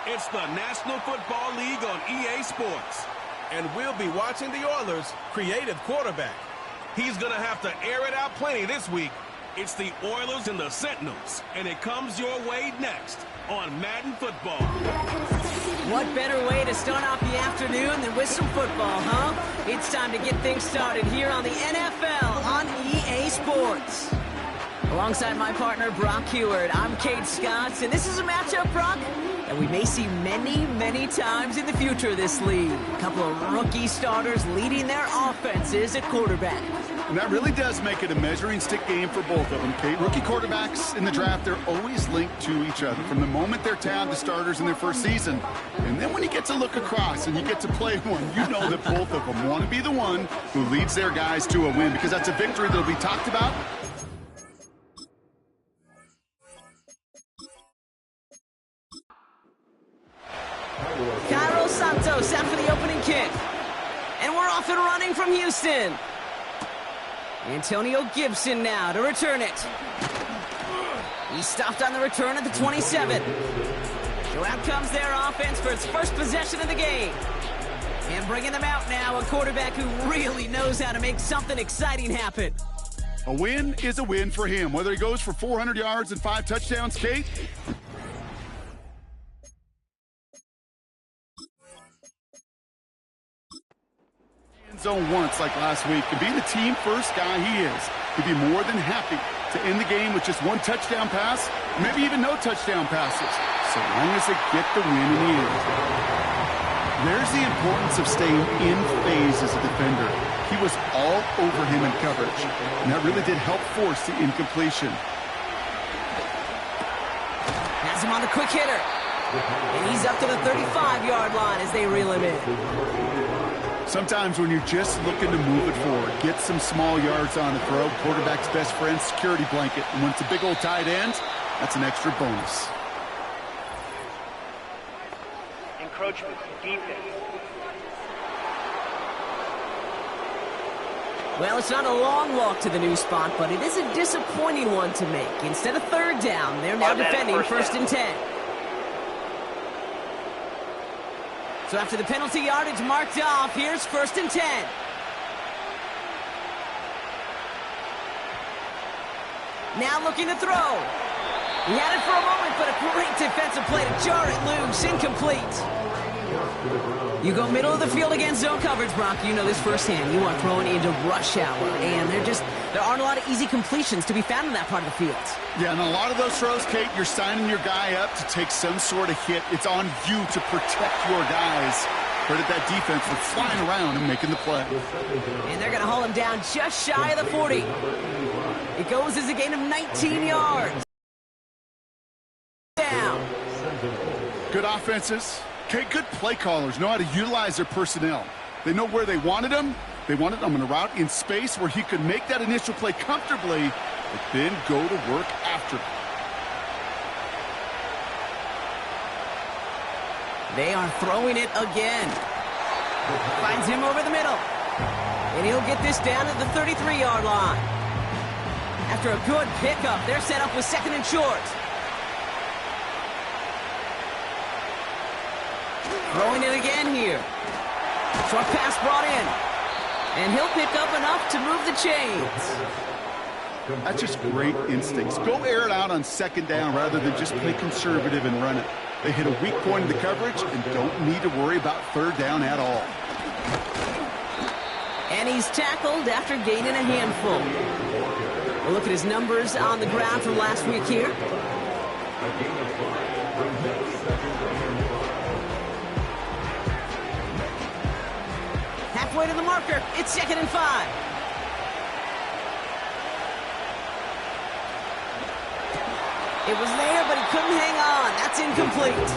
It's the National Football League on EA Sports. And we'll be watching the Oilers' creative quarterback. He's going to have to air it out plenty this week. It's the Oilers and the Sentinels, and it comes your way next on Madden Football. What better way to start off the afternoon than with some football, huh? It's time to get things started here on the NFL on EA Sports. Alongside my partner, Brock Heward, I'm Kate Scotts, and this is a matchup, Brock, that we may see many, many times in the future of this league. A couple of rookie starters leading their offenses at quarterback. And that really does make it a measuring stick game for both of them, Kate. Rookie quarterbacks in the draft, they're always linked to each other from the moment they're tabbed to starters in their first season. And then when you get to look across and you get to play one, you know that both of them want to be the one who leads their guys to a win, because that's a victory that'll be talked about. Cairo Santos out for the opening kick. And we're off and running from Houston. Antonio Gibson now to return it. He stopped on the return at the 27. So out comes their offense for its first possession of the game. And bringing them out now, a quarterback who really knows how to make something exciting happen. A win is a win for him, whether he goes for 400 yards and 5 touchdowns, Kate. Zone once like last week, and being the team first guy he is, he'd be more than happy to end the game with just 1 touchdown pass, maybe even no touchdown passes, so long as they get the win in the end. There's the importance of staying in phase as a defender. He was all over him in coverage, and that really did help force the incompletion. Has him on the quick hitter, and he's up to the 35-yard line as they reel him in. Sometimes when you're just looking to move it forward, get some small yards on the throw, quarterback's best friend, security blanket. And when it's a big old tight end, that's an extra bonus. Encroachment, defense. Well, it's not a long walk to the new spot, but it is a disappointing one to make. Instead of third down, they're now defending first and 10. So after the penalty yardage marked off, here's first and 10. Now looking to throw. He had it for a moment, but a great defensive play to jar it loose. Incomplete. You go middle of the field against zone coverage, Brock. You know this firsthand. You are throwing into rush hour, and there aren't a lot of easy completions to be found in that part of the field. Yeah, and a lot of those throws, Kate, you're signing your guy up to take some sort of hit. It's on you to protect your guys. Credit that defense for flying around and making the play. And they're going to haul him down just shy of the 40. It goes as a gain of 19 yards. Down. Good offenses. Okay, good play callers know how to utilize their personnel. They know where they wanted him. They wanted him on a route in space where he could make that initial play comfortably, but then go to work after. They are throwing it again. Finds him over the middle. And he'll get this down at the 33-yard line. After a good pickup, they're set up with second and short. Throwing it again here. Short pass brought in. And he'll pick up enough to move the chains. That's just great instincts. Go air it out on second down rather than just play conservative and run it. They hit a weak point in the coverage and don't need to worry about third down at all. And he's tackled after gaining a handful. We'll look at his numbers on the ground from last week here. Halfway to the marker. It's 2nd and 5. It was there, but he couldn't hang on. That's incomplete.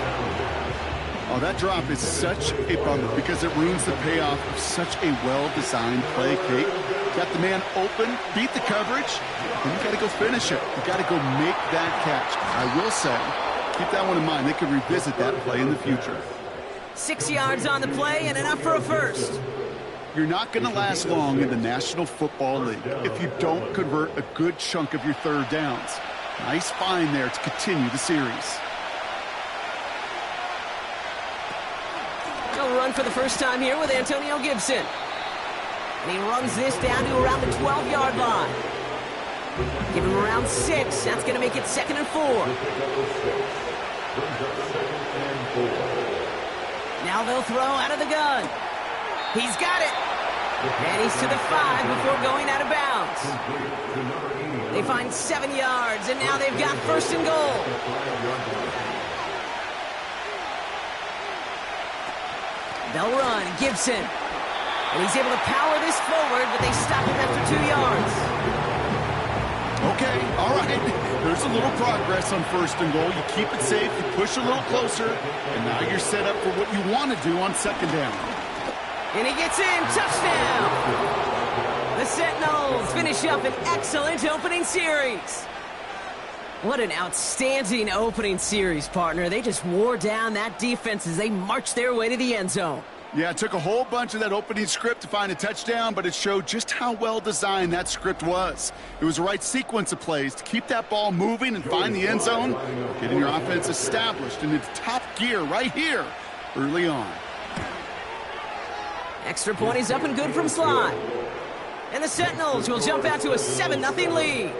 Oh, that drop is such a bummer because it ruins the payoff of such a well-designed play, Kate. Got the man open, beat the coverage, then you got to go finish it. You got to go make that catch. I will say, keep that one in mind. They could revisit that play in the future. 6 yards on the play and enough for a first. You're not going to last long in the National Football League if you don't convert a good chunk of your third downs. Nice find there to continue the series. He'll run for the first time here with Antonio Gibson. And he runs this down to around the 12-yard line. Give him around 6. That's going to make it 2nd and 4. Now they'll throw out of the gun. He's got it. And he's to the 5 before going out of bounds. They find 7 yards, and now they've got 1st and goal. They'll run, Gibson. And he's able to power this forward, but they stop him after 2 yards. Okay, all right. There's a little progress on 1st and goal. You keep it safe, you push a little closer, and now you're set up for what you want to do on 2nd down. And he gets in, touchdown! The Sentinels finish up an excellent opening series. What an outstanding opening series, partner. They just wore down that defense as they marched their way to the end zone. Yeah, it took a whole bunch of that opening script to find a touchdown, but it showed just how well designed that script was. It was the right sequence of plays to keep that ball moving and find the end zone, getting your offense established in its top gear right here early on. Extra point is up and good from slot. And the Sentinels will jump out to a 7-0 lead.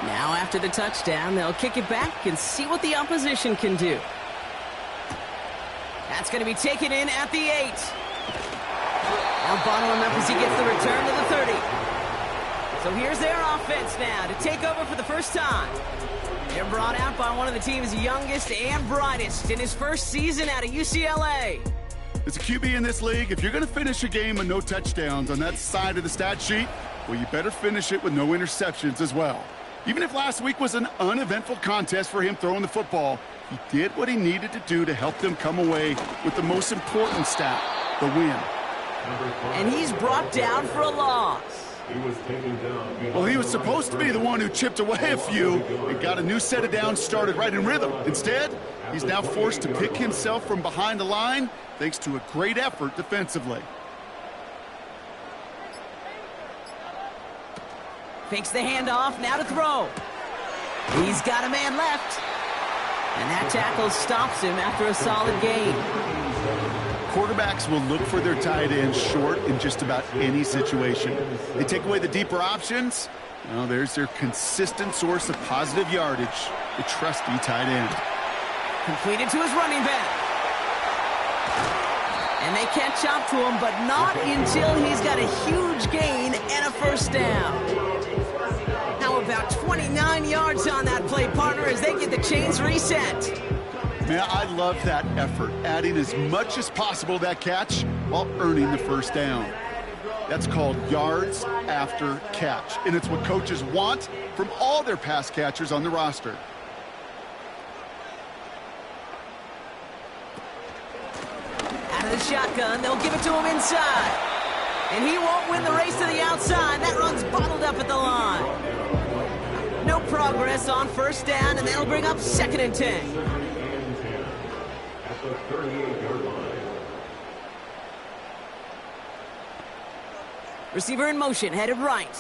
Now after the touchdown, they'll kick it back and see what the opposition can do. That's going to be taken in at the 8. Now bottle him up as he gets the return to the 30. So here's their offense now to take over for the first time. They're brought out by one of the team's youngest and brightest in his first season out of UCLA. As a QB in this league, if you're going to finish a game with no touchdowns on that side of the stat sheet, well, you better finish it with no interceptions as well. Even if last week was an uneventful contest for him throwing the football, he did what he needed to do to help them come away with the most important stat, the win. And he's brought down for a loss. Well, he was supposed to be the one who chipped away a few and got a new set of downs started right in rhythm. Instead, he's now forced to pick himself from behind the line thanks to a great effort defensively. Fakes the handoff, now to throw. He's got a man left. And that tackle stops him after a solid gain. Quarterbacks will look for their tight end short in just about any situation. They take away the deeper options. Well, there's their consistent source of positive yardage, the trusty tight end. Completed to his running back. And they catch up to him, but not until he's got a huge gain and a 1st down. Now about 29 yards on that play, partner, as they get the chains reset. Man, I love that effort, adding as much as possible to that catch while earning the 1st down. That's called yards after catch, and it's what coaches want from all their pass catchers on the roster. Out of the shotgun, they'll give it to him inside. And he won't win the race to the outside. That run's bottled up at the line. No progress on 1st down, and they'll bring up 2nd and 10. Receiver in motion, headed right.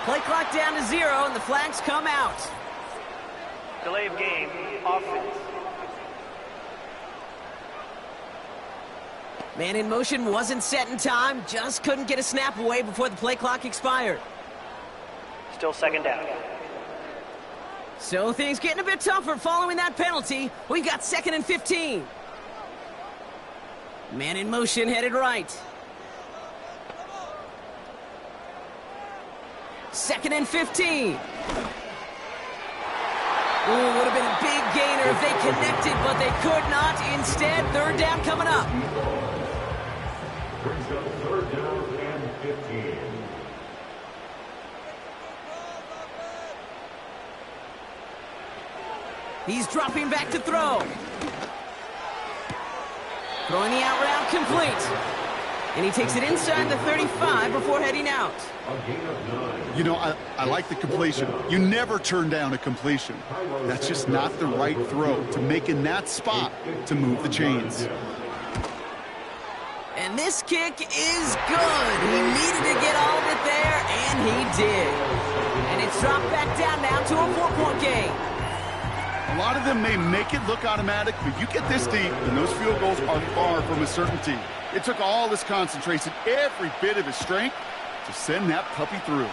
Play clock down to 0, and the flags come out. Delay of game, offense. Man in motion wasn't set in time, just couldn't get a snap away before the play clock expired. Still 2nd down. So things getting a bit tougher following that penalty. We've got 2nd and 15. Man in motion, headed right. 2nd and 15. Ooh, would have been a big gainer if they connected, but they could not. Instead, 3rd down coming up. Brings up 3rd down and 15. He's dropping back to throw. Throwing the out route complete. And he takes it inside the 35 before heading out. You know, I like the completion. You never turn down a completion. That's just not the right throw to make in that spot to move the chains. And this kick is good. He needed to get all of it there, and he did. And it's dropped back down now to a 4-point game. A lot of them may make it look automatic, but you get this deep, and those field goals are far from a certainty. It took all his concentration, every bit of his strength, to send that puppy through.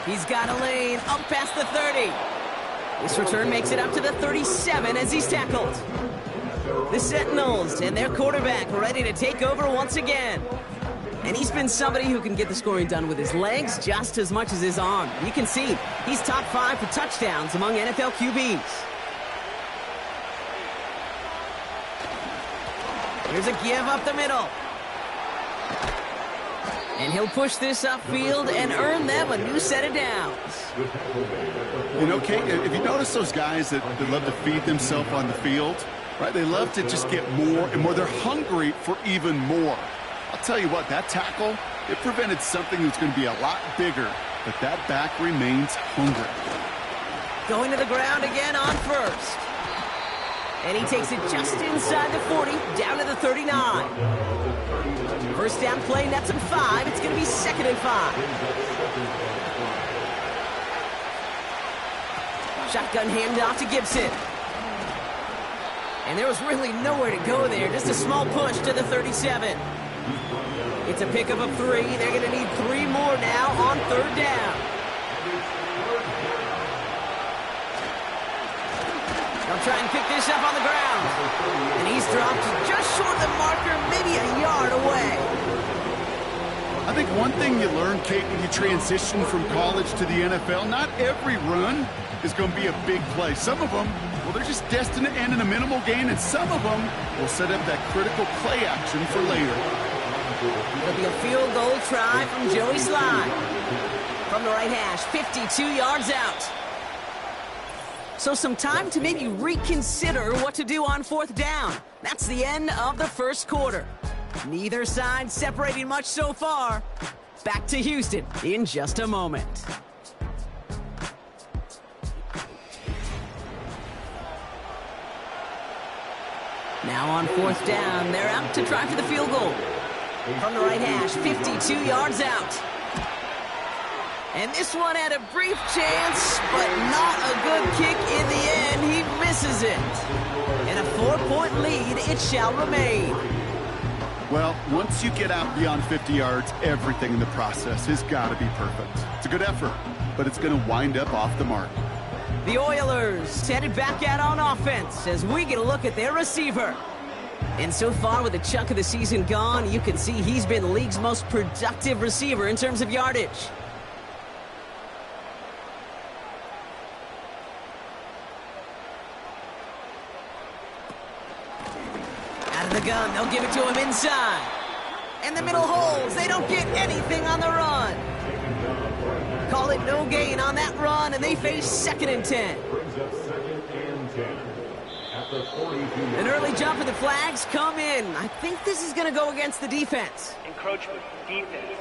He's got a lane up past the 30. This return makes it up to the 37 as he's tackled. The Sentinels and their quarterback ready to take over once again. And he's been somebody who can get the scoring done with his legs just as much as his arm. You can see he's top 5 for touchdowns among NFL QBs. Here's a give up the middle. And he'll push this upfield and earn them a new set of downs. You know, Kate, if you notice those guys that love to feed themselves on the field, right? They love to just get more and more. They're hungry for even more. I'll tell you what, that tackle, it prevented something that's going to be a lot bigger, but that back remains hungry. Going to the ground again on first. And he takes it just inside the 40, down to the 39. First down play, nets him 5. It's going to be 2nd and 5. Shotgun handoff to Gibson. And there was really nowhere to go there. Just a small push to the 37. It's a pickup of 3. They're going to need 3 more now on 3rd down. They'll try and pick this up on the ground. And he's dropped just short of the marker, maybe a yard away. I think one thing you learn, Kate, when you transition from college to the NFL, not every run is going to be a big play. Some of them, well, they're just destined to end in a minimal gain, and some of them will set up that critical play action for later. It'll be a field goal try from Joey Sly. From the right hash, 52 yards out. So some time to maybe reconsider what to do on 4th down. That's the end of the first quarter. Neither side separating much so far. Back to Houston in just a moment. Now on 4th down, they're out to try for the field goal. From the right hash, 52 yards out. And this one had a brief chance, but not a good kick in the end. He misses it. And a 4-point lead, it shall remain. Well, once you get out beyond 50 yards, everything in the process has got to be perfect. It's a good effort, but it's going to wind up off the mark. The Oilers headed back out on offense as we get a look at their receiver. And so far, with a chunk of the season gone, you can see he's been the league's most productive receiver in terms of yardage. Out of the gun, they'll give it to him inside. And the middle holes, they don't get anything on the run. Call it no gain on that run, and they face 2nd and 10. An early jump and the flags come in. I think this is going to go against the defense. Encroachment, defense.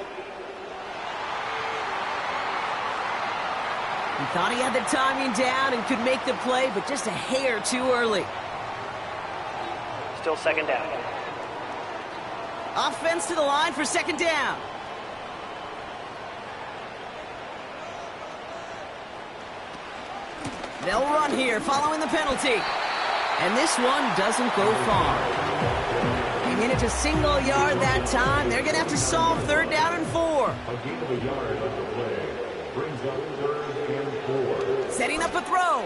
He thought he had the timing down and could make the play, but just a hair too early. Still 2nd down. Offense to the line for 2nd down. They'll run here following the penalty. And this one doesn't go far. They made it to single yard that time. They're going to have to solve 3rd down and 4. A gain of a yard on the play. Brings up 3rd and 4. Setting up a throw.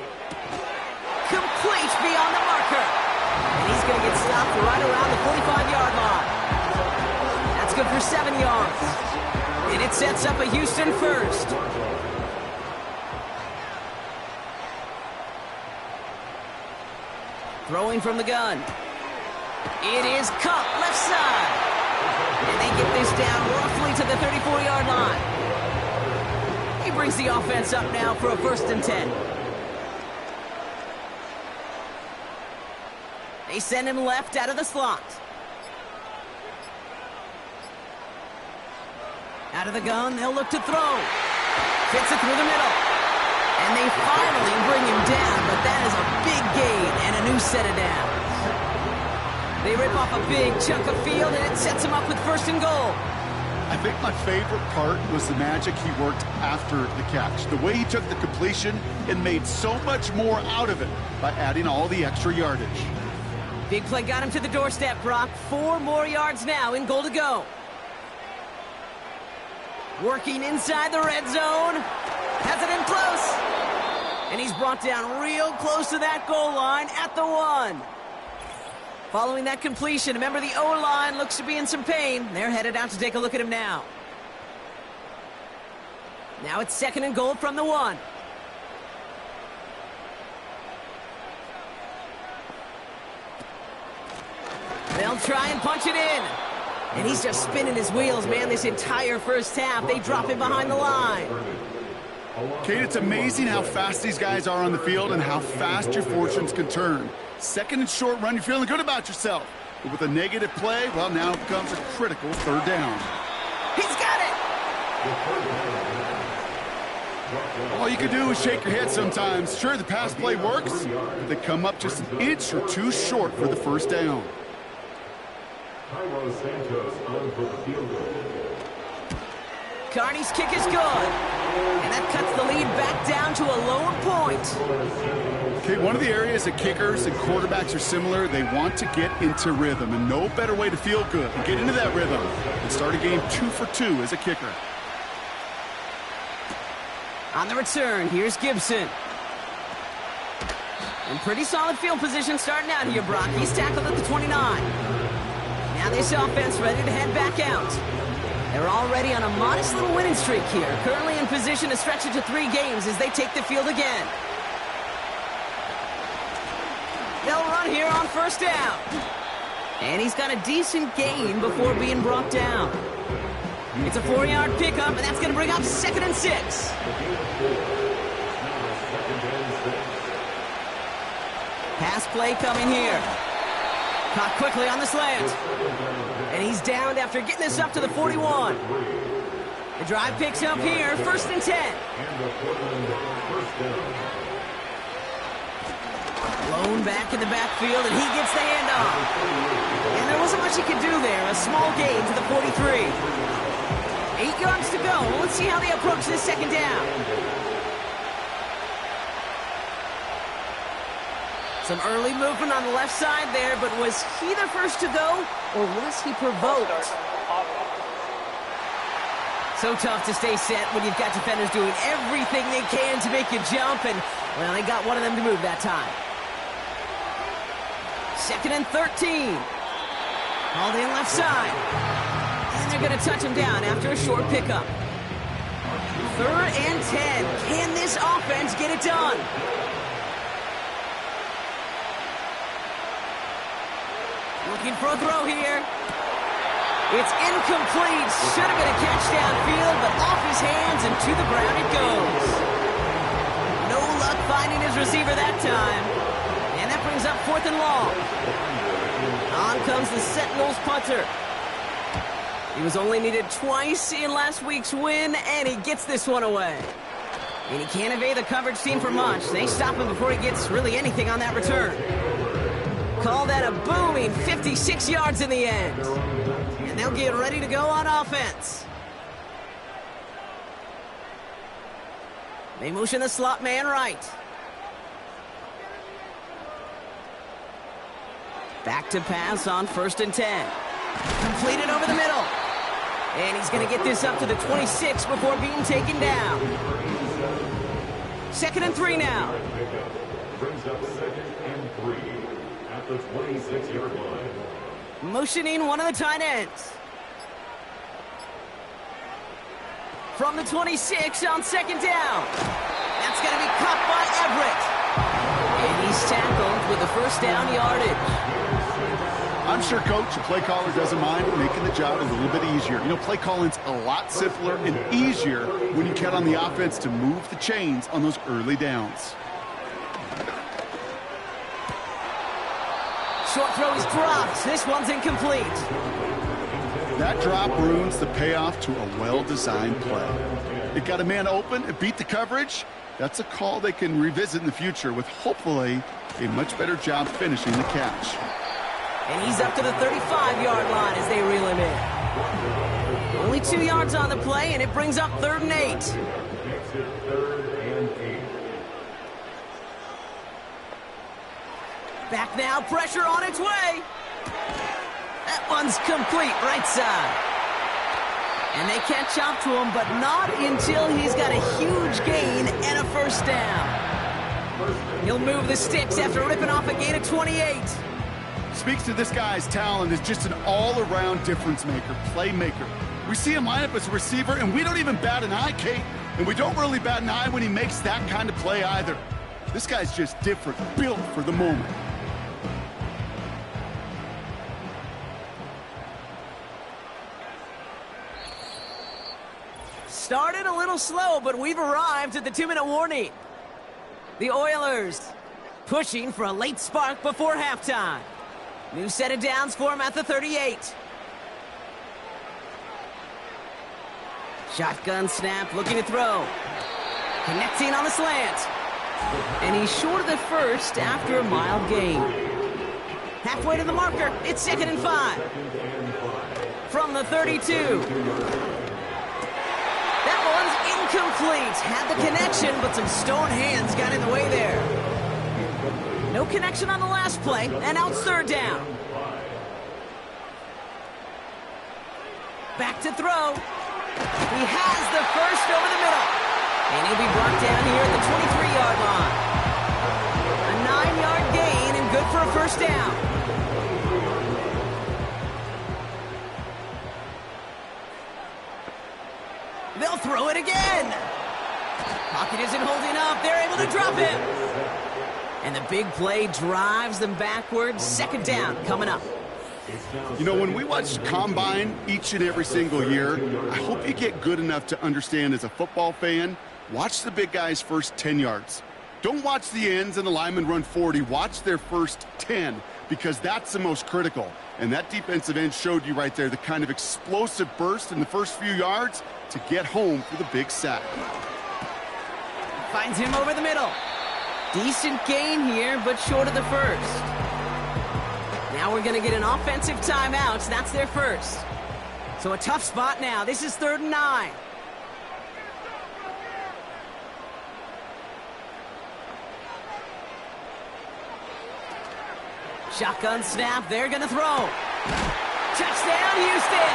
Complete beyond the marker. And he's going to get stopped right around the 45-yard line. That's good for 7 yards. And it sets up a Houston first. Throwing from the gun. It is cut left side. And they get this down roughly to the 34-yard line. He brings the offense up now for a 1st and 10. They send him left out of the slot. Out of the gun, they'll look to throw. Fits it through the middle. And they finally bring him down, but that is a big gain and a new set of downs. They rip off a big chunk of field, and it sets him up with 1st and goal. I think my favorite part was the magic he worked after the catch. The way he took the completion and made so much more out of it by adding all the extra yardage. Big play got him to the doorstep, Brock. 4 more yards now in goal to go. Working inside the red zone. Has it in close. And he's brought down real close to that goal line at the 1. Following that completion, remember the O-line looks to be in some pain. They're headed out to take a look at him now. Now it's 2nd and goal from the 1. They'll try and punch it in. And he's just spinning his wheels, man, this entire first half. They drop him behind the line. Kate, it's amazing how fast these guys are on the field and how fast your fortunes can turn. 2nd and short run, you're feeling good about yourself. But with a negative play, well, now it becomes a critical 3rd down. He's got it! All you can do is shake your head sometimes. Sure, the pass play works, but they come up just an inch or 2 short for the 1st down. Carney's kick is good. And that cuts the lead back down to a lower point. Okay, one of the areas that kickers and quarterbacks are similar, they want to get into rhythm. And no better way to feel good and get into that rhythm than start a game 2 for 2 as a kicker. On the return, here's Gibson. In pretty solid field position starting out here, Brock. He's tackled at the 29. Now this offense ready to head back out. They're already on a modest little winning streak here. Currently in position to stretch it to 3 games as they take the field again. They'll run here on 1st down. And he's got a decent gain before being brought down. It's a 4-yard pickup, and that's going to bring up 2nd and 6. Pass play coming here. Caught quickly on the slant. And he's downed after getting this up to the 41. The drive picks up here, 1st and 10. Blown back in the backfield, and he gets the handoff. And there wasn't much he could do there. A small gain to the 43. 8 yards to go. Let's see how they approach this 2nd down. Some early movement on the left side there, but was he the first to go, or was he provoked? So tough to stay set when you've got defenders doing everything they can to make you jump, and, well, they got one of them to move that time. 2nd and 13. Called in left side. And they're going to touch him down after a short pickup. 3rd and 10. Can this offense get it done? Looking for a throw here. It's incomplete. Should have been a catch downfield, but off his hands and to the ground it goes. No luck finding his receiver that time. And that brings up 4th and long. On comes the Sentinels punter. He was only needed twice in last week's win, and he gets this one away. And he can't evade the coverage team for much. They stop him before he gets really anything on that return. Call that a booming 56 yards in the end. And they'll get ready to go on offense. They motion the slot man right. Back to pass on 1st and 10. Completed over the middle. And he's going to get this up to the 26 before being taken down. 2nd and 3 now. Brings up 2nd and 3 at the 26-yard line. Motioning one of the tight ends. From the 26 on 2nd down. That's going to be caught by Everett. And he's tackled with the 1st down yardage. I'm sure Coach, the play caller, doesn't mind making the job a little bit easier. You know, play calling's a lot simpler and easier when you count on the offense to move the chains on those early downs. Short throw is dropped. This one's incomplete. That drop ruins the payoff to a well-designed play. It got a man open, it beat the coverage. That's a call they can revisit in the future with hopefully a much better job finishing the catch. And he's up to the 35-yard line as they reel him in. Only 2 yards on the play, and it brings up 3rd and 8. Makes it 3rd and 8. Back now, pressure on its way. That one's complete, right side. And they catch up to him, but not until he's got a huge gain and a 1st down. He'll move the sticks after ripping off a gain of 28. Speaks to this guy's talent as just an all-around difference maker, playmaker. We see him line up as a receiver, and we don't even bat an eye, Kate. And we don't really bat an eye when he makes that kind of play either. This guy's just different, built for the moment. Started a little slow, but we've arrived at the 2-minute warning. The Oilers pushing for a late spark before halftime. New set of downs for him at the 38. Shotgun snap, looking to throw. Connecting on the slant. And he's short of the 1st after a mild gain. Halfway to the marker, it's 2nd and 5. From the 32. That one's incomplete. Had the connection, but some stone hands got in the way there. No connection on the last play, and now it's 3rd down. Back to throw. He has the 1st over the middle. And he'll be brought down here at the 23-yard line. A 9-yard gain and good for a 1st down. They'll throw it again. Pocket isn't holding up. They're able to drop him. And the big play drives them backwards. 2nd down coming up. You know, when we watch Combine each and every single year, I hope you get good enough to understand as a football fan, watch the big guys' first 10 yards. Don't watch the ends and the linemen run 40. Watch their first 10 because that's the most critical. And that defensive end showed you right there the kind of explosive burst in the first few yards to get home for the big sack. Finds him over the middle. Decent gain here, but short of the 1st. Now we're going to get an offensive timeout. That's their 1st. So a tough spot now. This is 3rd and 9. Shotgun snap. They're going to throw. Touchdown, Houston.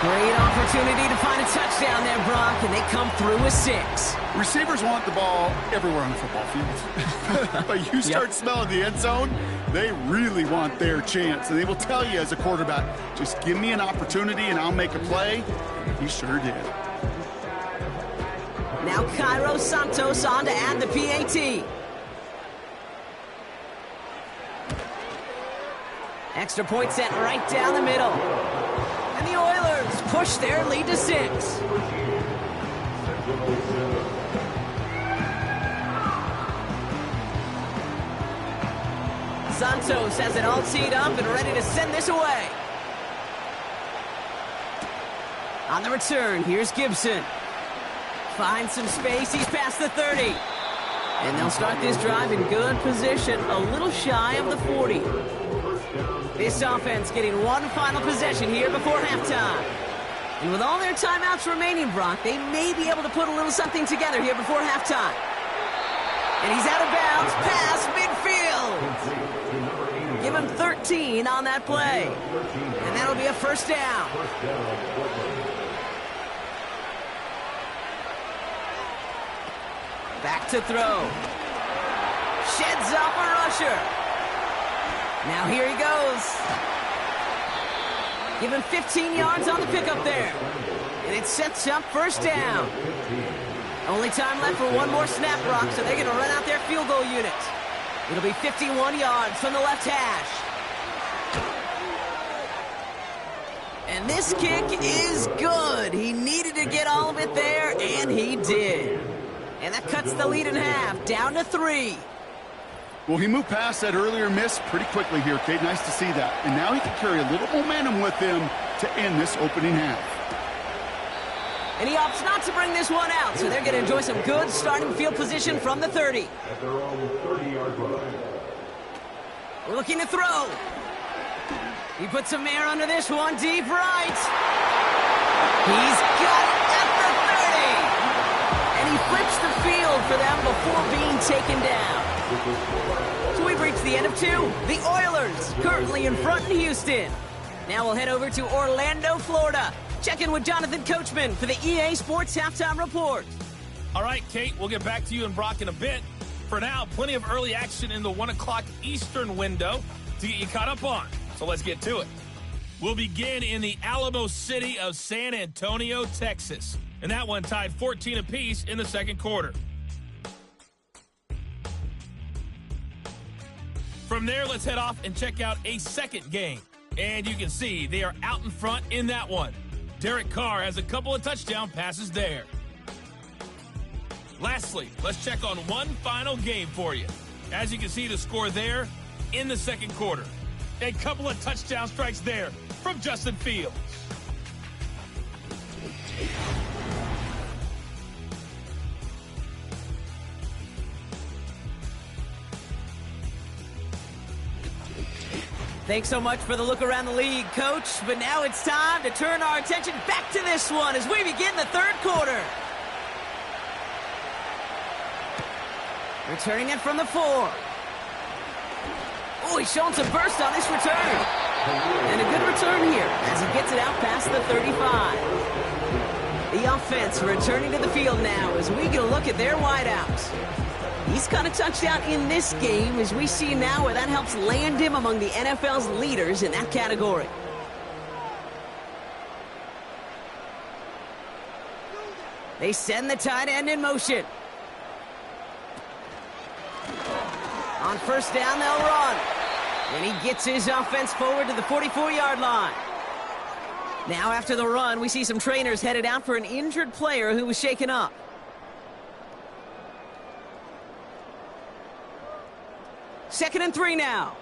Great opportunity to find a touchdown there, Brock, and they come through with 6. Receivers want the ball everywhere on the football field. But you start smelling the end zone, they really want their chance. And they will tell you as a quarterback, just give me an opportunity and I'll make a play. He sure did. Now Cairo Santos on to add the PAT. Extra point set right down the middle. And the Oilers push their lead to 6. Santos has it all teed up and ready to send this away. On the return, here's Gibson. Finds some space, he's past the 30. And they'll start this drive in good position, a little shy of the 40. This offense getting one final possession here before halftime. And with all their timeouts remaining, Brock, they may be able to put a little something together here before halftime. And he's out of bounds, past midfield. Give him 13 on that play. And that'll be a 1st down. Back to throw. Sheds off a rusher. Now here he goes. Give him 15 yards on the pickup there. And it sets up 1st down. Only time left for one more snap, Brock, so they're going to run out their field goal unit. It'll be 51 yards from the left hash. And this kick is good. He needed to get all of it there, and he did. And that cuts the lead in half, down to 3. Well, he moved past that earlier miss pretty quickly here, Kate. Nice to see that. And now he can carry a little momentum with him to end this opening half. And he opts not to bring this one out, so they're going to enjoy some good starting field position from the 30. At their own 30-yard line. Looking to throw. He puts some air under this one, deep right. He's got it at the 30. And he flips the field for them before being taken down. So we've reached the end of 2. The Oilers currently in front in Houston. Now we'll head over to Orlando, Florida. Check in with Jonathan Coachman for the EA Sports Halftime Report. All right, Kate, we'll get back to you and Brock in a bit. For now, plenty of early action in the 1 o'clock Eastern window to get you caught up on. So let's get to it. We'll begin in the Alamo city of San Antonio, Texas. And that one tied 14 apiece in the second quarter. From there, let's head off and check out a second game. And you can see they are out in front in that one. Derek Carr has a couple of touchdown passes there. Lastly, let's check on one final game for you. As you can see the score there in the second quarter. A couple of touchdown strikes there from Justin Fields. Thanks so much for the look around the league, Coach. But now it's time to turn our attention back to this one as we begin the third quarter. Returning it from the 4. Oh, he's showing some burst on this return. And a good return here as he gets it out past the 35. The offense returning to the field now as we get a look at their wideouts. He's got a touchdown in this game as we see now where that helps land him among the NFL's leaders in that category. They send the tight end in motion. On first down, they'll run. And he gets his offense forward to the 44-yard line. Now after the run, we see some trainers headed out for an injured player who was shaken up. Second and 3 now.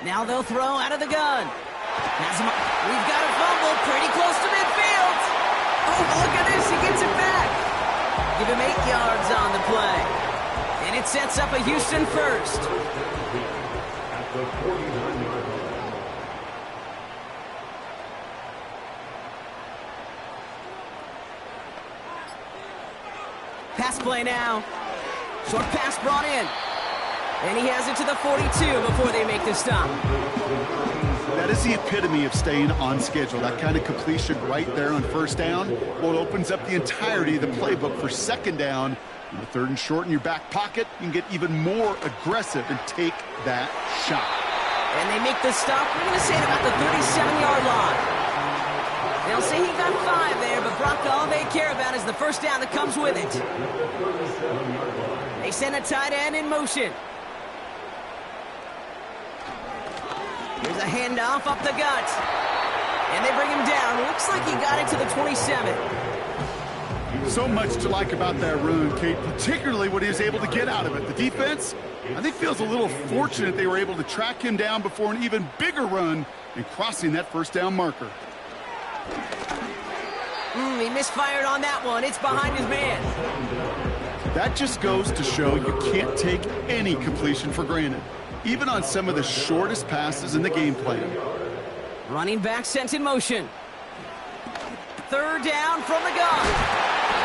Now they'll throw out of the gun. We've got a fumble pretty close to midfield. Oh, look at this. He gets it back. Give him 8 yards on the play. And it sets up a Houston first. At the 49-yard line. Pass play now. Short pass brought in. And he has it to the 42 before they make the stop. That is the epitome of staying on schedule. That kind of completion right there on first down. Well, it opens up the entirety of the playbook for second down. In the third and short in your back pocket, you can get even more aggressive and take that shot. And they make the stop, we're going to say at about the 37-yard line. They'll say he got 5 there, but Brock, all they care about is the first down that comes with it. They send a tight end in motion. Here's a handoff up the gut. And they bring him down. Looks like he got it to the 27. So much to like about that run, Kate, particularly what he was able to get out of it. The defense, I think, feels a little fortunate they were able to track him down before an even bigger run and crossing that first down marker. He misfired on that one. It's behind his man. That just goes to show you can't take any completion for granted, even on some of the shortest passes in the game plan. Running back sent in motion. Third down from the gun.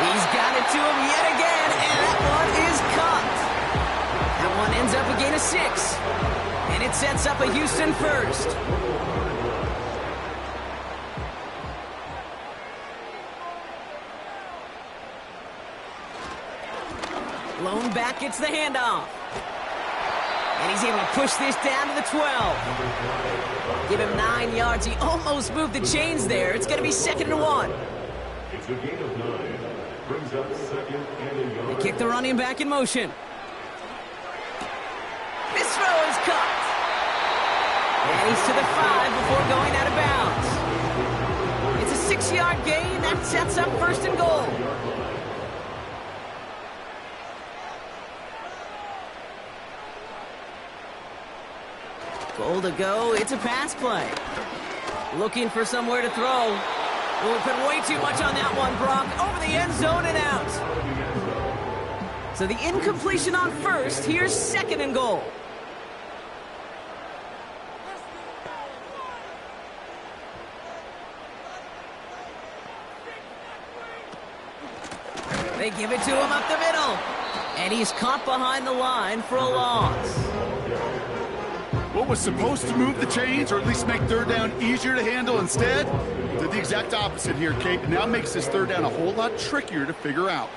He's got it to him yet again, and that one is caught. That one ends up a gain of 6. And it sets up a Houston first. Lone back gets the handoff. And he's able to push this down to the 12. Give him 9 yards. He almost moved the chains there. It's going to be 2nd and 1. It's a gain of 9. Brings up 2nd and a yard. They kick the running back in motion. This throw is caught. And he's to the 5 before going out of bounds. 6-yard gain. That sets up 1st and goal. Goal to go. It's a pass play. Looking for somewhere to throw. We'll put way too much on that one, Brock. Over the end zone and out. So the incompletion on 1st. Here's 2nd and goal. They give it to him up the middle. And he's caught behind the line for a loss. What was supposed to move the chains, or at least make 3rd down easier to handle, instead did the exact opposite here, Kate. And now makes this 3rd down a whole lot trickier to figure out.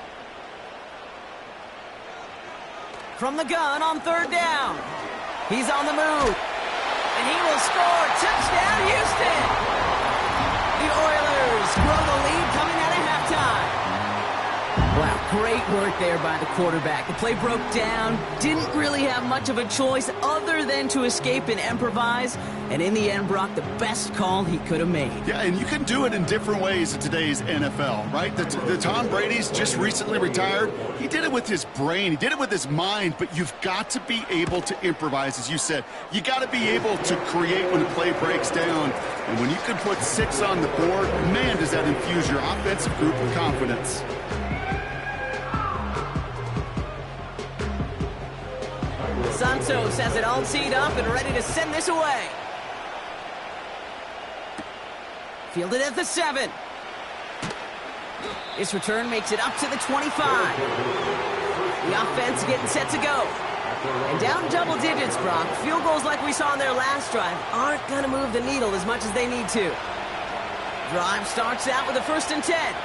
From the gun on 3rd down. He's on the move. And he will score. Touchdown, Houston. The Oilers grow the lead coming out of halftime. Wow, great work there by the quarterback. The play broke down. Didn't really have much of a choice other than to escape and improvise. And in the end, Brock, the best call he could have made. Yeah, and you can do it in different ways in today's NFL, right? The Tom Brady's just recently retired. He did it with his brain. He did it with his mind. But you've got to be able to improvise, as you said. You got to be able to create when the play breaks down. And when you can put 6 on the board, man, does that infuse your offensive group with confidence. Santos has it all teed up and ready to send this away. Fielded at the 7. This return makes it up to the 25. The offense getting set to go. And down double digits, Brock. Field goals like we saw on their last drive aren't going to move the needle as much as they need to. Drive starts out with a 1st and 10.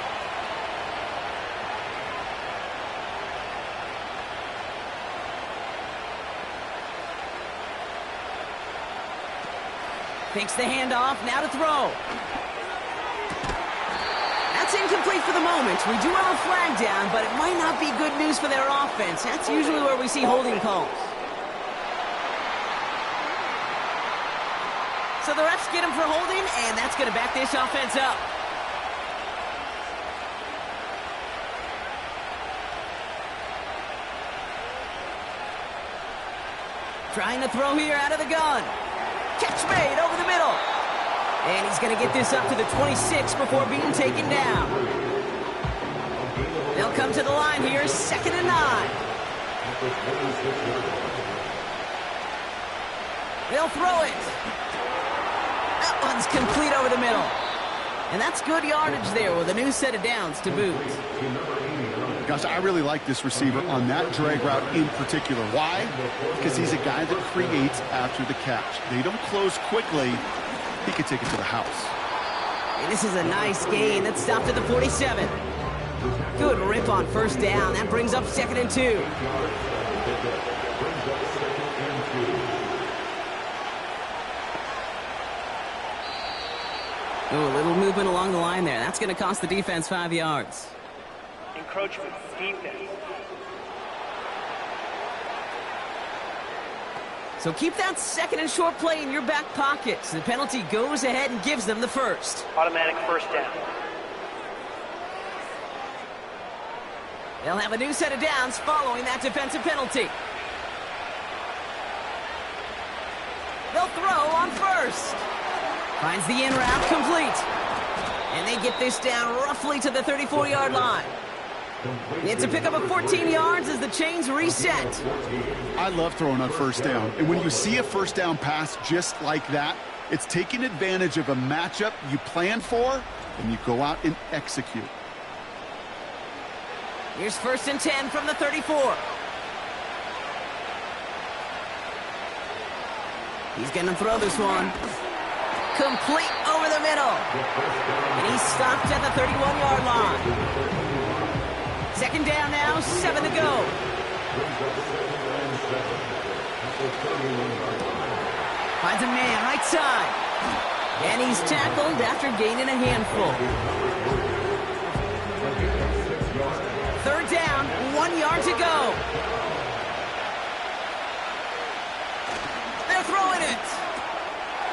Takes the handoff, now to throw. That's incomplete for the moment. We do have a flag down, but it might not be good news for their offense. That's usually where we see holding calls. So the refs get him for holding, and that's going to back this offense up. Trying to throw here out of the gun. Catch made over the middle. And he's going to get this up to the 26 before being taken down. They'll come to the line here, 2nd and 9. They'll throw it. That one's complete over the middle. And that's good yardage there with a new set of downs to boot. Gosh, I really like this receiver on that drag route in particular. Why? Because he's a guy that creates after the catch. They don't close quickly. He could take it to the house. And this is a nice gain. That stopped at the 47. Good rip on 1st down. That brings up 2nd and 2. Oh, a little movement along the line there. That's going to cost the defense 5 yards. Encroachment, defense. So keep that 2nd and short play in your back pocket. So the penalty goes ahead and gives them the 1st. Automatic 1st down. They'll have a new set of downs following that defensive penalty. They'll throw on 1st. Finds the in route complete. And they get this down roughly to the 34-yard line. It's a pickup of 14 yards as the chains reset. I love throwing on 1st down. And when you see a 1st down pass just like that, it's taking advantage of a matchup you plan for, and you go out and execute. Here's 1st and 10 from the 34. He's going to throw this one. Complete over the middle. And he's stopped at the 31-yard line. 2nd down now, 7 to go. Finds a man right side. And he's tackled after gaining a handful. 3rd down, 1 yard to go. They're throwing it.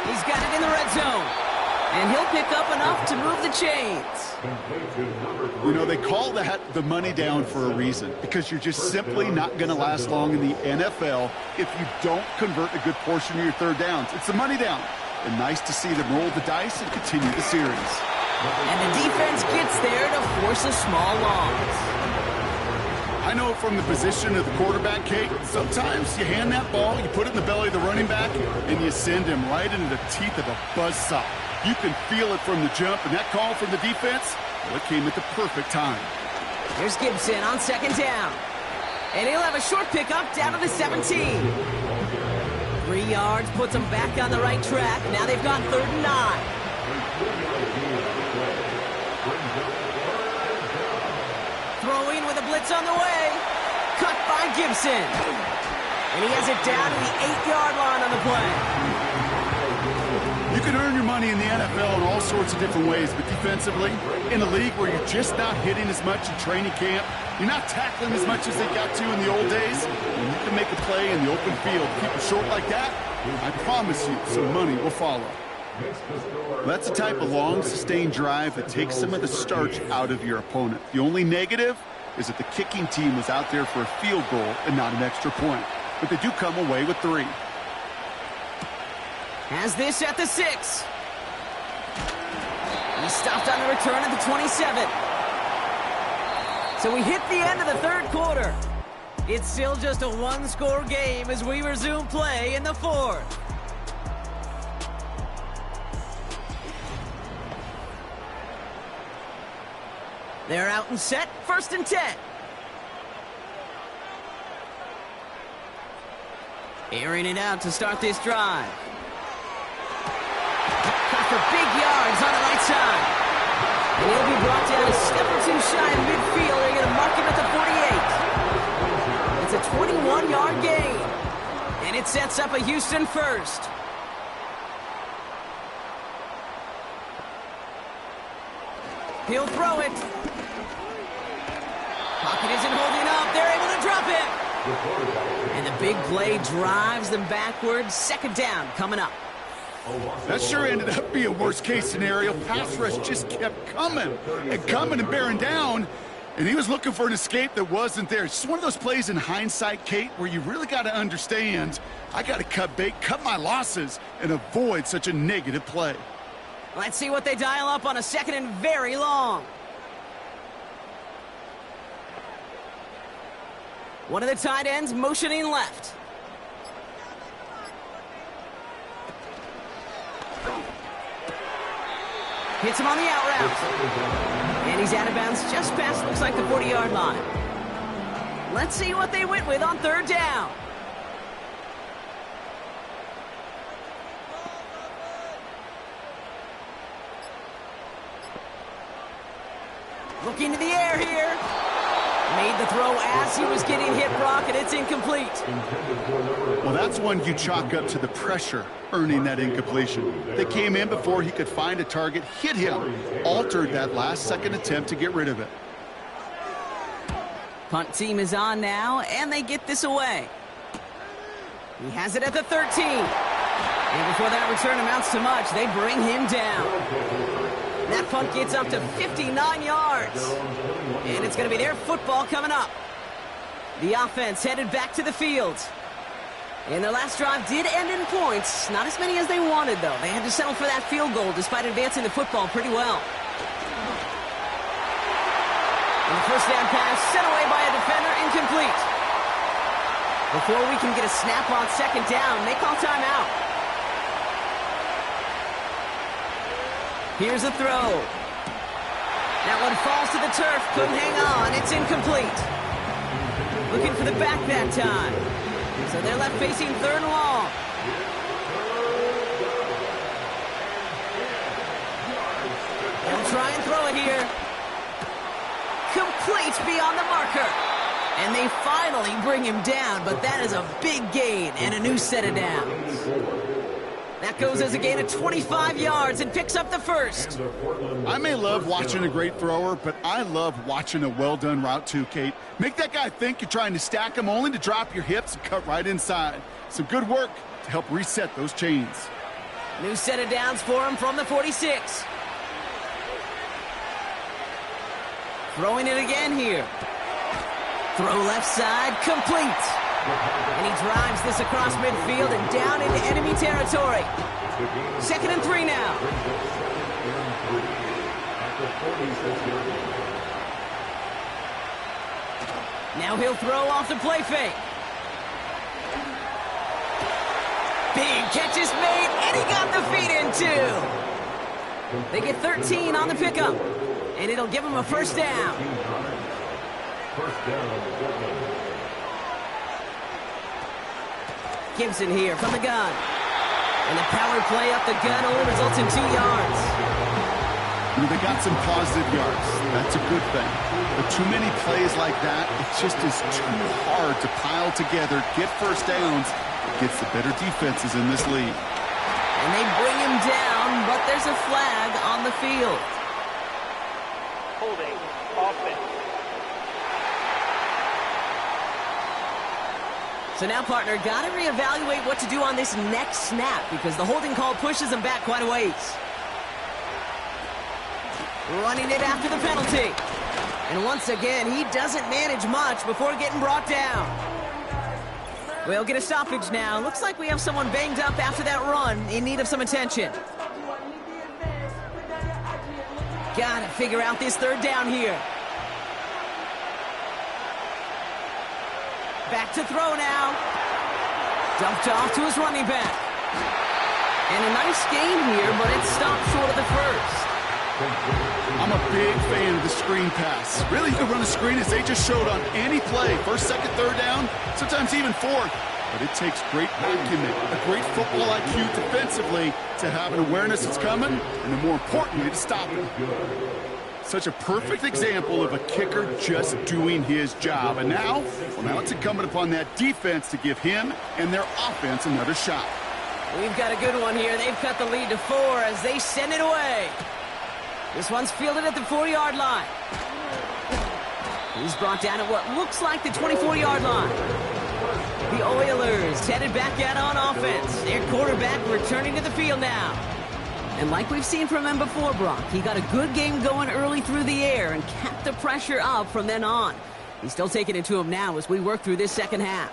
He's got it in the red zone. And he'll pick up enough to move the chains. You know, they call that the money down for a reason, because you're just simply not going to last long in the NFL if you don't convert a good portion of your third downs. It's the money down. And nice to see them roll the dice and continue the series. And the defense gets there to force a small loss. I know from the position of the quarterback, Kate, sometimes you hand that ball, you put it in the belly of the running back, and you send him right into the teeth of a buzzsaw. You can feel it from the jump, and that call from the defense, well, it came at the perfect time. Here's Gibson on second down. And he'll have a short pickup down to the 17. 3 yards puts them back on the right track. Now they've got 3rd and 9. Throwing with a blitz on the way. Cut by Gibson. And he has it down to the 8-yard line on the play. You can earn your money in the NFL in all sorts of different ways, but defensively, in a league where you're just not hitting as much in training camp, you're not tackling as much as they got to in the old days, and you can make a play in the open field. Keep it short like that, I promise you, some money will follow. That's the type of long, sustained drive that takes some of the starch out of your opponent. The only negative is that the kicking team was out there for a field goal and not an extra point. But they do come away with 3. Has this at the 6. He stopped on the return at the 27. So we hit the end of the 3rd quarter. It's still just a 1-score game as we resume play in the 4th. They're out and set, 1st and 10. Airing it out to start this drive. For big yards on the right side. And he'll be brought down a step or 2 shy of midfield. They're going to mark him at the 48. It's a 21-yard gain. And it sets up a Houston first. He'll throw it. Pocket isn't holding up. They're able to drop it. And the big play drives them backwards. 2nd down coming up. That sure ended up being a worst-case scenario. Pass rush just kept coming and bearing down, and he was looking for an escape that wasn't there. It's just one of those plays in hindsight, Kate, where you really got to understand, I got to cut bait, cut my losses, and avoid such a negative play. Let's see what they dial up on a 2nd and very long. One of the tight ends motioning left. Hits him on the out route. And he's out of bounds just past, looks like, the 40-yard line. Let's see what they went with on 3rd down. Looking to the air here. Made the throw as he was getting hit, Brock, and it's incomplete. Well, that's one you chalk up to the pressure earning that incompletion. They came in before he could find a target, hit him, altered that last-second attempt to get rid of it. Punt team is on now, and they get this away. He has it at the 13. And before that return amounts to much, they bring him down. That punt gets up to 59 yards. And it's going to be their football coming up. The offense headed back to the field. And their last drive did end in points. Not as many as they wanted, though. They had to settle for that field goal despite advancing the football pretty well. And the first down pass sent away by a defender, incomplete. Before we can get a snap on 2nd down, they call timeout. Here's a throw. That one falls to the turf. Couldn't hang on. It's incomplete. Looking for the back that time. So they're left facing 3rd and long. They'll try and throw it here. Complete beyond the marker. And they finally bring him down, but that is a big gain and a new set of downs. That goes as a gain of 25 yards and picks up the first. I may love watching a great thrower, but I love watching a well-done route too, Kate. Make that guy think you're trying to stack him only to drop your hips and cut right inside. Some good work to help reset those chains. New set of downs for him from the 46. Throwing it again here. Throw left side, complete. And he drives this across midfield and down into enemy territory. 2nd and 3 now. Now he'll throw off the play fake. Big catch is made, and he got the feet in too. They get 13 on the pickup, and it'll give him a first down. Gibson here from the gun. And the power play up the gun only results in 2 yards. They got some positive yards. That's a good thing. But too many plays like that, it just is too hard to pile together, get first downs. It gets the better defenses in this league. And they bring him down, but there's a flag on the field. Holding offense. So now, partner, got to reevaluate what to do on this next snap because the holding call pushes him back quite a ways. Running it after the penalty. And once again, he doesn't manage much before getting brought down. We'll get a stoppage now. Looks like we have someone banged up after that run in need of some attention. Got to figure out this 3rd down here. Back to throw now. Dumped off to his running back. And a nice gain here, but it stopped short of the first. I'm a big fan of the screen pass. Really, you can run a screen as they just showed on any play. 1st, 2nd, 3rd down, sometimes even 4th. But it takes great acumen, a great football IQ defensively to have an awareness that's coming, and then more importantly, to stop it. Such a perfect example of a kicker just doing his job. And now it's incumbent upon that defense to give him and their offense another shot. We've got a good one here. They've cut the lead to 4 as they send it away. This one's fielded at the 4-yard line. He's brought down at what looks like the 24-yard line. The Oilers headed back out on offense. Their quarterback returning to the field now. And like we've seen from him before, Brock, he got a good game going early through the air and kept the pressure up from then on. He's still taking it to him now as we work through this 2nd half.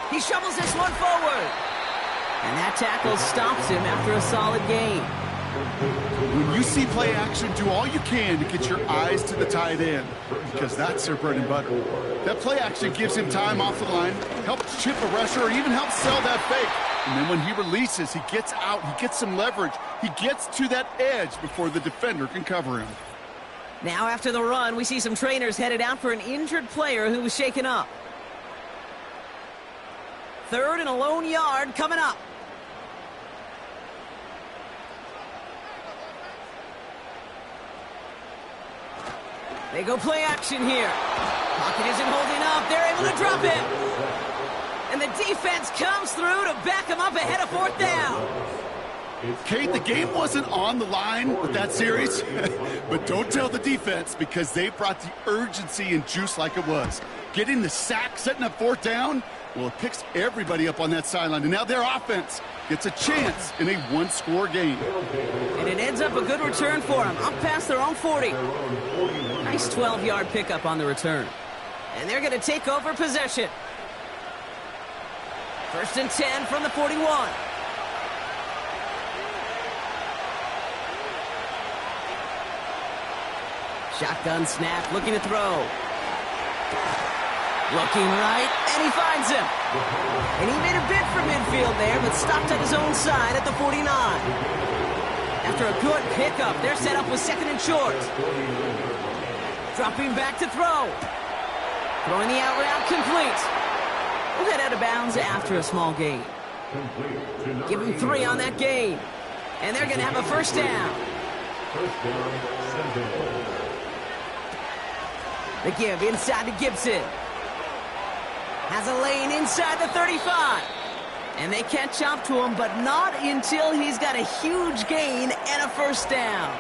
He shovels this one forward. And that tackle stops him after a solid gain. When you see play action, do all you can to get your eyes to the tight end because that's their bread and butter. That play action gives him time off the line, helps chip a rusher, or even helps sell that fake. And then when he releases, he gets out, he gets some leverage. He gets to that edge before the defender can cover him. Now after the run, we see some trainers headed out for an injured player who was shaken up. 3rd and a lone yard coming up. They go play action here. Pocket isn't holding up. They're able to drop it. And the defense comes through to back him up ahead of 4th down. Kate, the game wasn't on the line with that series, but don't tell the defense because they brought the urgency and juice like it was. Getting the sack, setting up 4th down, well, it picks everybody up on that sideline. And now their offense gets a chance in a 1-score game. And it ends up a good return for them, up past their own 40. Nice 12-yard pickup on the return. And they're going to take over possession. 1st and 10 from the 41. Shotgun snap, looking to throw. Looking right, and he finds him. And he made a bid for midfield there, but stopped at his own side at the 49. After a good pickup, they're set up with 2nd and short. Dropping back to throw. Throwing the out route complete. We'll head out of bounds after a small gain. Give him 3 on that gain. And they're going to have a 1st down. The give inside to Gibson. Has a lane inside the 35. And they catch up to him, but not until he's got a huge gain and a 1st down.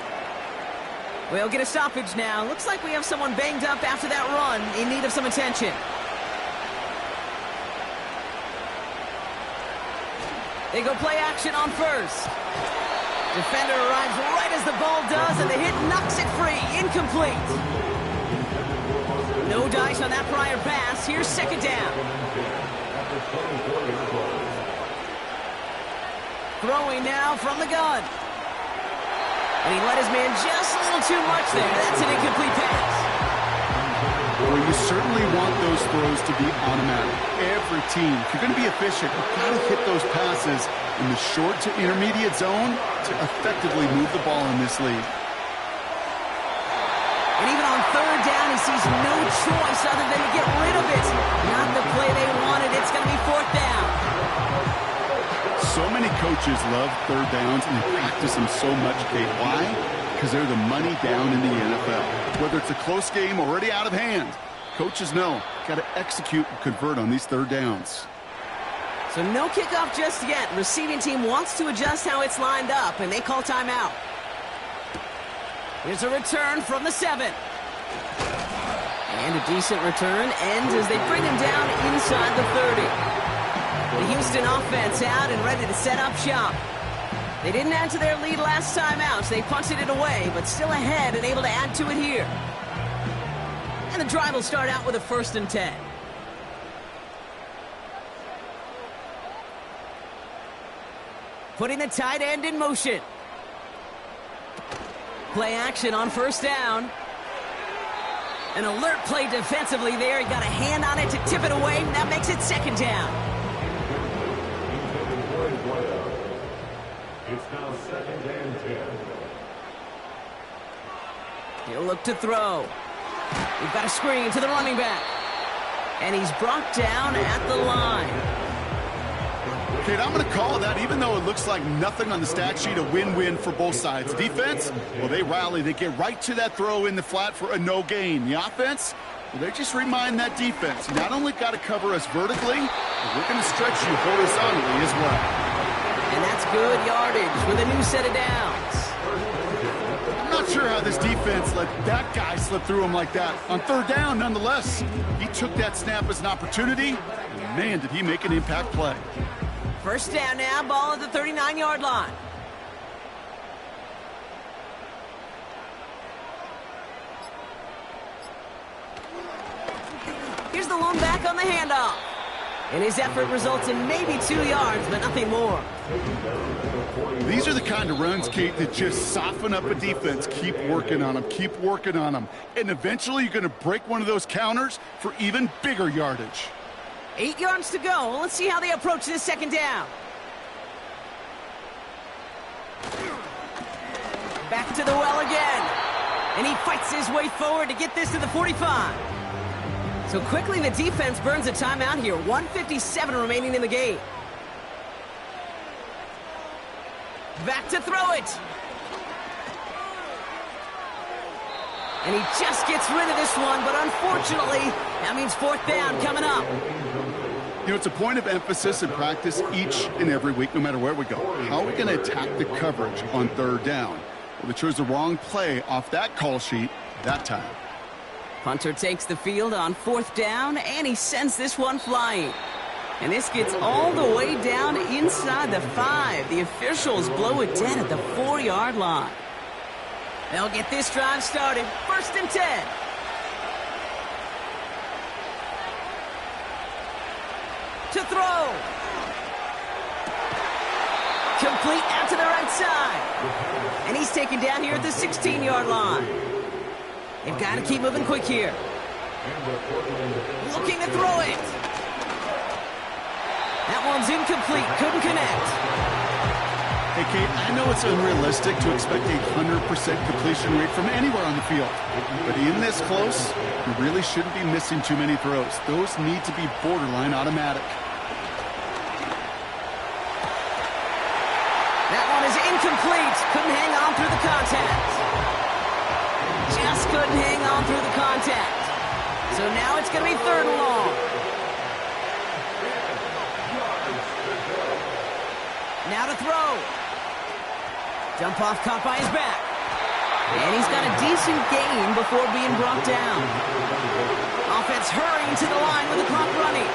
We'll get a stoppage now. Looks like we have someone banged up after that run in need of some attention. They go play action on first. Defender arrives right as the ball does, and the hit knocks it free. Incomplete. No dice on that prior pass. Here's second down. Throwing now from the gun. And he let his man just a little too much there. That's an incomplete pass. Well, you certainly want those throws to be automatic. Every team, if you're going to be efficient, you've got to hit those passes in the short to intermediate zone to effectively move the ball in this league. And even on third down, he sees no choice other than to get rid of it. Not the play they wanted. It's going to be fourth down. So many coaches love third downs, and they practice them so much, Kate. Why? Because they're the money down in the NFL. Whether it's a close game already out of hand, coaches know, got to execute and convert on these third downs. So no kickoff just yet. Receiving team wants to adjust how it's lined up, and they call timeout. Here's a return from the 7. And a decent return ends as they bring him down inside the 30. The Houston offense out and ready to set up shop. They didn't add to their lead last time out, so they punted it away, but still ahead and able to add to it here. And the drive will start out with a 1st and 10. Putting the tight end in motion. Play action on 1st down. An alert play defensively there. He got a hand on it to tip it away, and that makes it 2nd down. It's now 2nd and 10. He'll look to throw. We've got a screen to the running back. And he's brought down at the line. Kate, I'm going to call that, even though it looks like nothing on the stat sheet, a win-win for both sides. Defense, well, they rally. They get right to that throw in the flat for a no gain. The offense, well, they just remind that defense, you not only got to cover us vertically, but we're going to stretch you horizontally as well. And that's good yardage with a new set of downs. I'm not sure how this defense let that guy slip through him like that. On 3rd down, nonetheless, he took that snap as an opportunity. And man, did he make an impact play. 1st down now, ball at the 39-yard line. Here's the lone back on the handoff. And his effort results in maybe 2 yards, but nothing more. These are the kind of runs, Kate, that just soften up a defense. Keep working on them. Keep working on them. And eventually you're going to break one of those counters for even bigger yardage. 8 yards to go. Let's see how they approach this 2nd down. Back to the well again. And he fights his way forward to get this to the 45. So quickly the defense burns a timeout here. 1:57 remaining in the game. Back to throw it. And he just gets rid of this one, but unfortunately, that means 4th down coming up. You know, it's a point of emphasis in practice each and every week, no matter where we go. How are we going to attack the coverage on 3rd down? Well, they chose the wrong play off that call sheet that time. Punter takes the field on 4th down, and he sends this one flying. And this gets all the way down inside the 5. The officials blow it dead at the 4-yard line. They'll get this drive started. 1st and 10. To throw. Complete out to the right side. And he's taken down here at the 16-yard line. They've got to keep moving quick here. Looking to throw it. That one's incomplete. Couldn't connect. Hey, Kate, I know it's unrealistic to expect a 100% completion rate from anywhere on the field. But in this close, you really shouldn't be missing too many throws. Those need to be borderline automatic. That one is incomplete. Couldn't hang on through the contact. Just couldn't hang on through the contact. So now it's going to be 3rd and long. Now to throw. Dump off caught by his back. And he's got a decent gain before being brought down. Offense hurrying to the line with the clock running.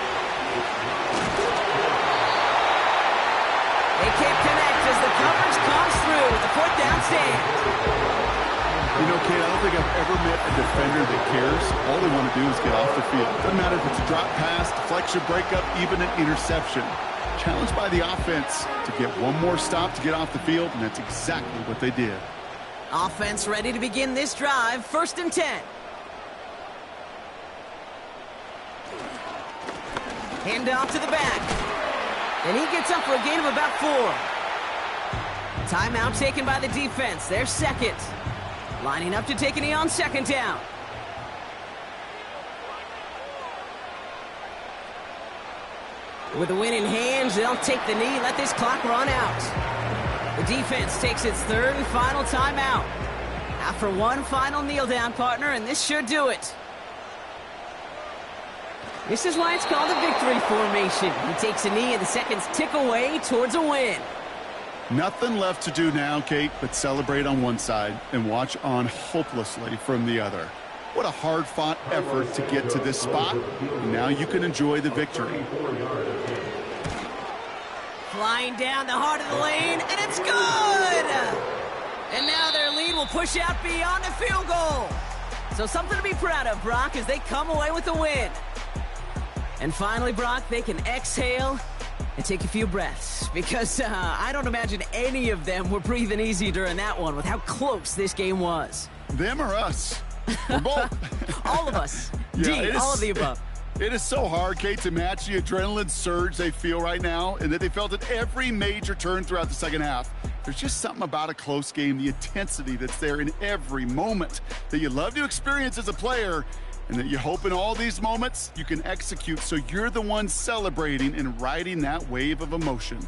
They can't connect as the coverage comes through with the fourth down stand. You know, Kate, I don't think I've ever met a defender that cares. All they want to do is get off the field. Doesn't matter if it's a drop pass, deflection, breakup, even an interception. Challenged by the offense to get one more stop to get off the field, and that's exactly what they did. Offense ready to begin this drive. 1st and 10. Hand off to the back. And he gets up for a gain of about 4. Timeout taken by the defense. Their second. Lining up to take a knee on 2nd down. With the win in hands, they'll take the knee, let this clock run out. The defense takes its 3rd and final timeout. After one final kneel down, partner, and this should do it. This is why it's called a victory formation. He takes a knee and the seconds tick away towards a win. Nothing left to do now, Kate, but celebrate on one side and watch on hopelessly from the other. What a hard-fought effort to get to this spot. And now you can enjoy the victory. Flying down the heart of the lane, and it's good! And now their lead will push out beyond the field goal. So something to be proud of, Brock, as they come away with the win. And finally, Brock, they can exhale and take a few breaths, because I don't imagine any of them were breathing easy during that one with how close this game was. Them or us? We're both. All of us. Yeah, all of the above. It is so hard, Kate, to match the adrenaline surge they feel right now and that they felt at every major turn throughout the second half. There's just something about a close game, the intensity that's there in every moment that you love to experience as a player, and that you hope in all these moments you can execute so you're the one celebrating and riding that wave of emotion.